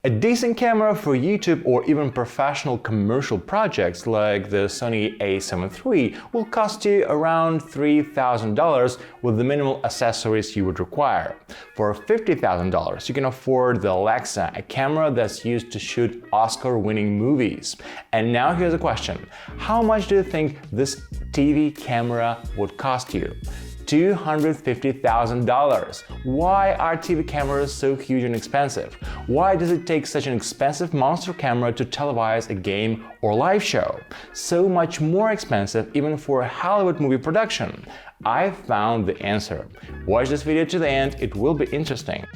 A decent camera for YouTube or even professional commercial projects like the Sony a7 III will cost you around $3,000 with the minimal accessories you would require. For $50,000, you can afford the Alexa, a camera that's used to shoot Oscar-winning movies. And now here's a question: how much do you think this TV camera would cost you? $250,000. Why are TV cameras so huge and expensive? Why does it take such an expensive monster camera to televise a game or live show? So much more expensive even for a Hollywood movie production. I found the answer. Watch this video to the end, it will be interesting.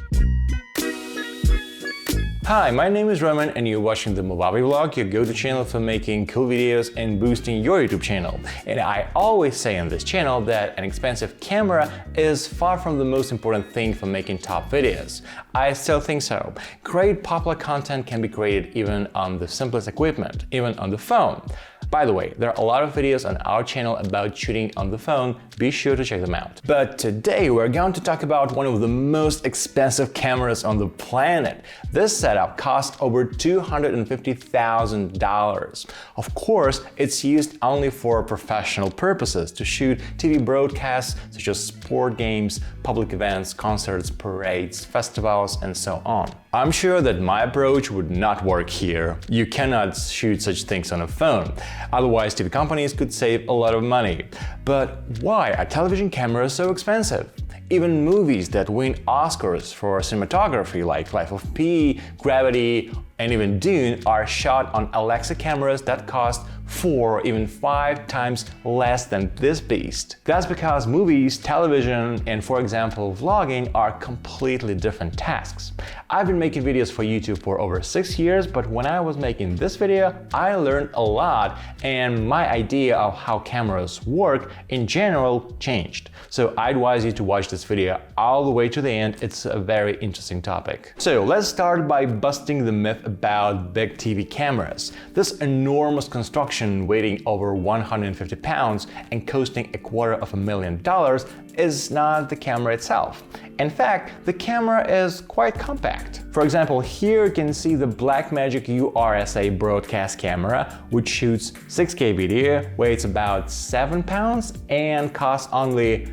Hi, my name is Roman and you're watching the Movavi vlog, your go-to channel for making cool videos and boosting your YouTube channel. And I always say on this channel that an expensive camera is far from the most important thing for making top videos. I still think so. Great popular content can be created even on the simplest equipment, even on the phone. By the way, there are a lot of videos on our channel about shooting on the phone, be sure to check them out. But today we're going to talk about one of the most expensive cameras on the planet. This setup costs over $250,000. Of course, it's used only for professional purposes, to shoot TV broadcasts such as sport games, public events, concerts, parades, festivals, and so on. I'm sure that my approach would not work here. You cannot shoot such things on a phone. Otherwise, TV companies could save a lot of money. But why are television cameras so expensive? Even movies that win Oscars for cinematography like Life of Pi, Gravity, and even Dune are shot on Alexa cameras that cost 4 or even 5 times less than this beast. That's because movies, television, and for example vlogging are completely different tasks. I've been making videos for YouTube for over 6 years, but when I was making this video, I learned a lot and my idea of how cameras work in general changed. So I advise you to watch this video all the way to the end, it's a very interesting topic. So let's start by busting the myth about big TV cameras. This enormous construction weighing over 150 pounds and costing $250,000 is not the camera itself. In fact, the camera is quite compact. For example, here you can see the Blackmagic URSA broadcast camera, which shoots 6K video, weighs about 7 pounds and costs only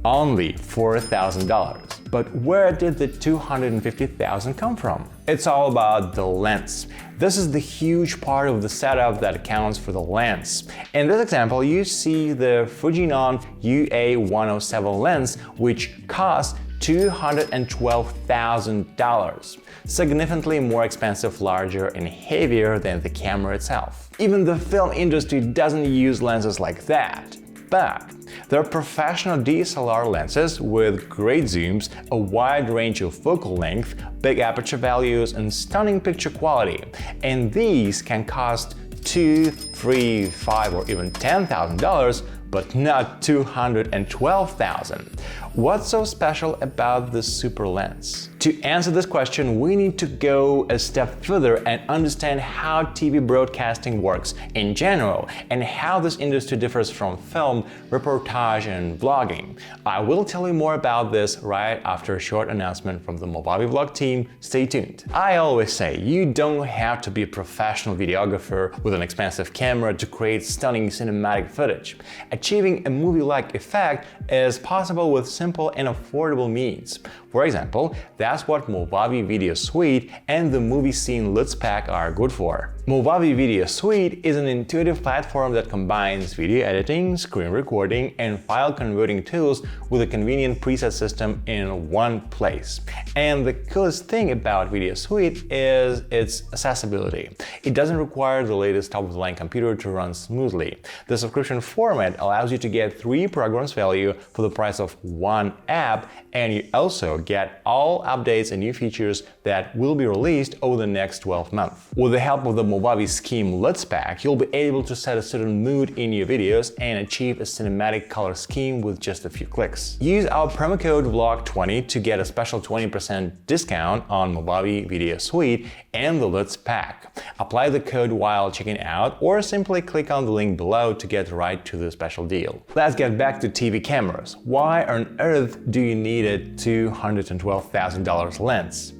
$4,000. But where did the $250,000 come from? It's all about the lens. This is the huge part of the setup that accounts for the lens. In this example, you see the Fujinon UA107 lens, which costs $212,000. Significantly more expensive, larger, and heavier than the camera itself. Even the film industry doesn't use lenses like that. But there are professional DSLR lenses with great zooms, a wide range of focal length, big aperture values, and stunning picture quality. And these can cost $2,000, $3,000, $5,000, or even $10,000, but not $212,000. What's so special about this super lens? To answer this question, we need to go a step further and understand how TV broadcasting works in general and how this industry differs from film, reportage, and vlogging. I will tell you more about this right after a short announcement from the Movavi vlog team. Stay tuned. I always say you don't have to be a professional videographer with an expensive camera to create stunning cinematic footage. Achieving a movie-like effect is possible with simple and affordable means. For example, that's what Movavi Video Suite and the Movie Scene LUTs Pack are good for. Movavi Video Suite is an intuitive platform that combines video editing, screen recording, and file converting tools with a convenient preset system in one place. And the coolest thing about Video Suite is its accessibility. It doesn't require the latest top-of-the-line computer to run smoothly. The subscription format allows you to get 3 programs value for the price of 1 app, and you also get all updates and new features that will be released over the next 12 months. With the help of the Movavi Scheme LUTs Pack, you'll be able to set a certain mood in your videos and achieve a cinematic color scheme with just a few clicks. Use our promo code VLOG20 to get a special 20% discount on Movavi Video Suite and the LUTs Pack. Apply the code while checking out or simply click on the link below to get right to the special deal. Let's get back to TV cameras. Why on earth do you need a $212,000 lens?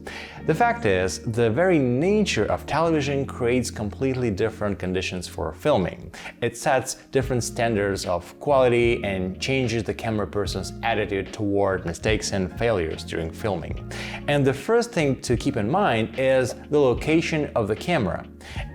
The fact is, the very nature of television creates completely different conditions for filming. It sets different standards of quality and changes the camera person's attitude toward mistakes and failures during filming. And the first thing to keep in mind is the location of the camera.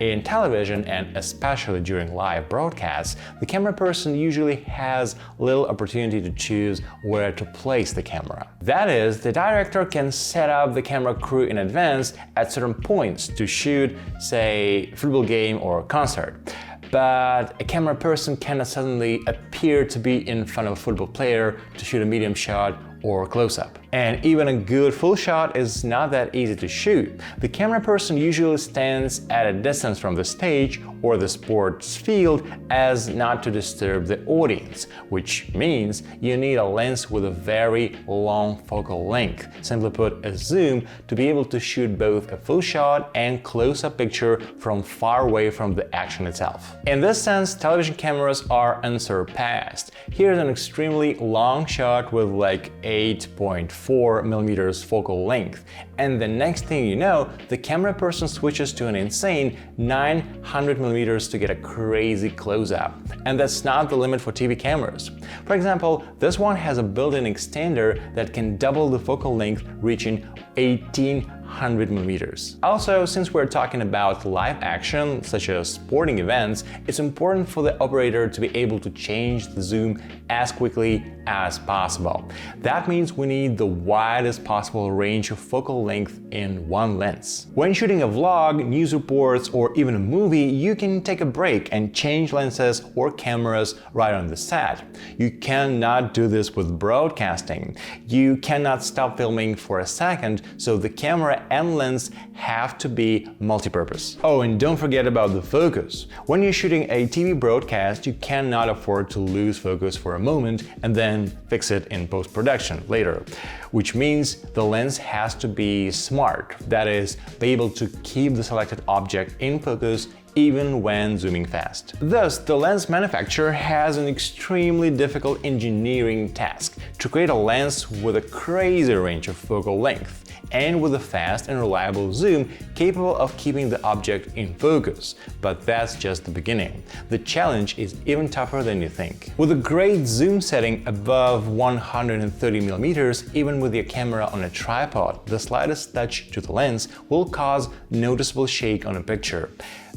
In television, and especially during live broadcasts, the camera person usually has little opportunity to choose where to place the camera. That is, the director can set up the camera crew in advance at certain points to shoot, say, a football game or concert. But a camera person cannot suddenly appear to be in front of a football player to shoot a medium shot or close-up. And even a good full shot is not that easy to shoot. The camera person usually stands at a distance from the stage or the sports field as not to disturb the audience, which means you need a lens with a very long focal length, simply put a zoom, to be able to shoot both a full shot and close-up picture from far away from the action itself. In this sense, television cameras are unsurpassed. Here's an extremely long shot with like 8.4 millimeters focal length, and the next thing you know, the camera person switches to an insane 900 millimeters to get a crazy close-up. And that's not the limit for TV cameras. For example, this one has a built-in extender that can double the focal length, reaching 1800 millimeters. Also, since we're talking about live action, such as sporting events, it's important for the operator to be able to change the zoom as quickly as possible. That means we need the widest possible range of focal length in one lens. When shooting a vlog, news reports, or even a movie, you can take a break and change lenses or cameras right on the set. You cannot do this with broadcasting. You cannot stop filming for a second, so the camera and lens have to be multi-purpose. Oh, and don't forget about the focus. When you're shooting a TV broadcast, you cannot afford to lose focus for a moment and then fix it in post-production later, which means the lens has to be smart, that is, be able to keep the selected object in focus even when zooming fast. Thus, the lens manufacturer has an extremely difficult engineering task to create a lens with a crazy range of focal length and with a fast and reliable zoom capable of keeping the object in focus. But that's just the beginning. The challenge is even tougher than you think. With a great zoom setting above 130 millimeters, even with your camera on a tripod, the slightest touch to the lens will cause noticeable shake on a picture.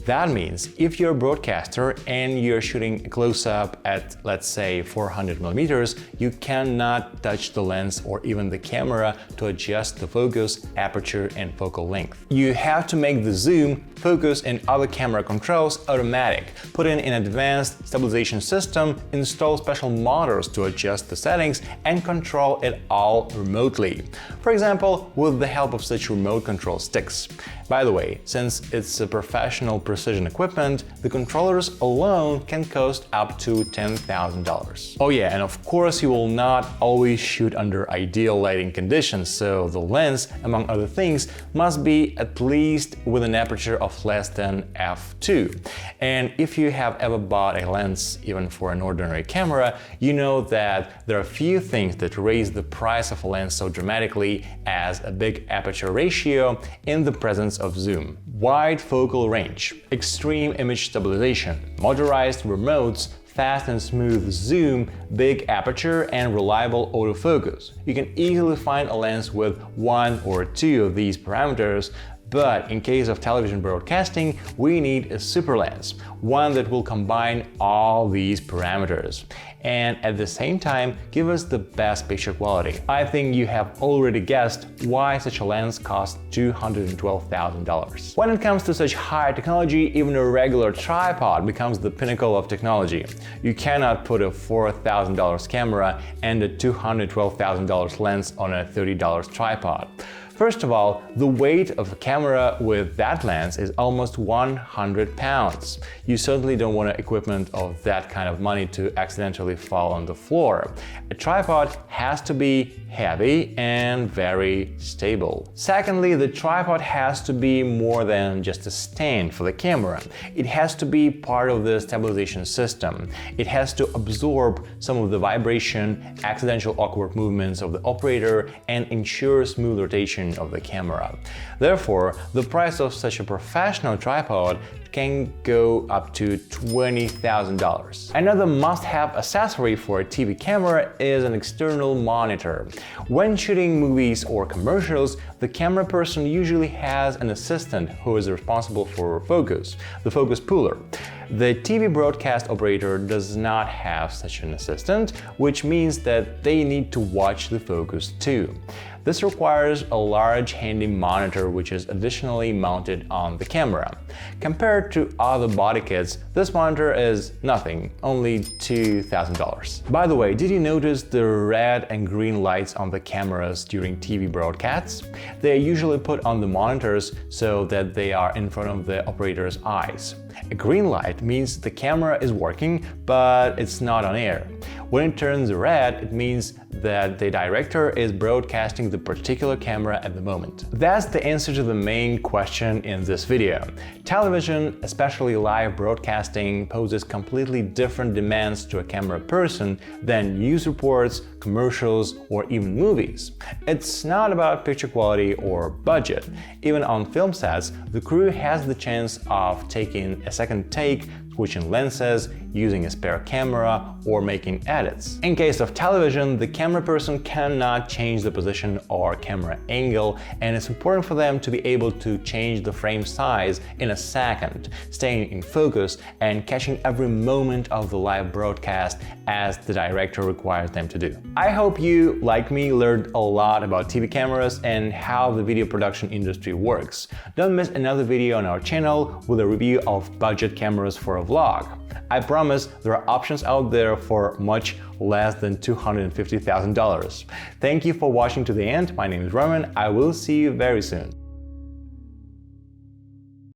That means if you're a broadcaster and you're shooting a close-up at, let's say, 400 millimeters, you cannot touch the lens or even the camera to adjust the focus, aperture, and focal length. You have to make the zoom, focus, and other camera controls automatic, put in an advanced stabilization system, install special motors to adjust the settings, and control it all remotely. For example, with the help of such remote control sticks. By the way, since it's a professional precision equipment, the controllers alone can cost up to $10,000. Oh yeah, and of course you will not always shoot under ideal lighting conditions, so the lens, among other things, must be at least with an aperture of less than f2. And if you have ever bought a lens even for an ordinary camera, you know that there are few things that raise the price of a lens so dramatically as a big aperture ratio in the presence of zoom. Wide focal range, extreme image stabilization, motorized remotes, fast and smooth zoom, big aperture, and reliable autofocus. You can easily find a lens with one or two of these parameters, but in case of television broadcasting, we need a super lens, one that will combine all these parameters and at the same time give us the best picture quality. I think you have already guessed why such a lens costs $212,000. When it comes to such high technology, even a regular tripod becomes the pinnacle of technology. You cannot put a $4,000 camera and a $212,000 lens on a $30 tripod. First of all, the weight of a camera with that lens is almost 100 pounds. You certainly don't want equipment of that kind of money to accidentally fall on the floor. A tripod has to be heavy and very stable. Secondly, the tripod has to be more than just a stand for the camera. It has to be part of the stabilization system. It has to absorb some of the vibration, accidental awkward movements of the operator, and ensure smooth rotation position of the camera. Therefore, the price of such a professional tripod can go up to $20,000. Another must-have accessory for a TV camera is an external monitor. When shooting movies or commercials, the camera person usually has an assistant who is responsible for focus, the focus puller. The TV broadcast operator does not have such an assistant, which means that they need to watch the focus too. This requires a large handy monitor which is additionally mounted on the camera. Compared to other body kits, this monitor is nothing, only $2,000. By the way, did you notice the red and green lights on the cameras during TV broadcasts? They are usually put on the monitors so that they are in front of the operator's eyes. A green light means the camera is working, but it's not on air. When it turns red, it means that the director is broadcasting the particular camera at the moment. That's the answer to the main question in this video. Television, especially live broadcasting, poses completely different demands to a camera person than news reports, commercials, or even movies. It's not about picture quality or budget. Even on film sets, the crew has the chance of taking a second take, switching lenses, using a spare camera, or making edits. In case of television, the camera person cannot change the position or camera angle, and it's important for them to be able to change the frame size in a second, staying in focus and catching every moment of the live broadcast as the director requires them to do. I hope you, like me, learned a lot about TV cameras and how the video production industry works. Don't miss another video on our channel with a review of budget cameras for a vlog. I promise there are options out there for much less than $250,000. Thank you for watching to the end. My name is Roman. I will see you very soon.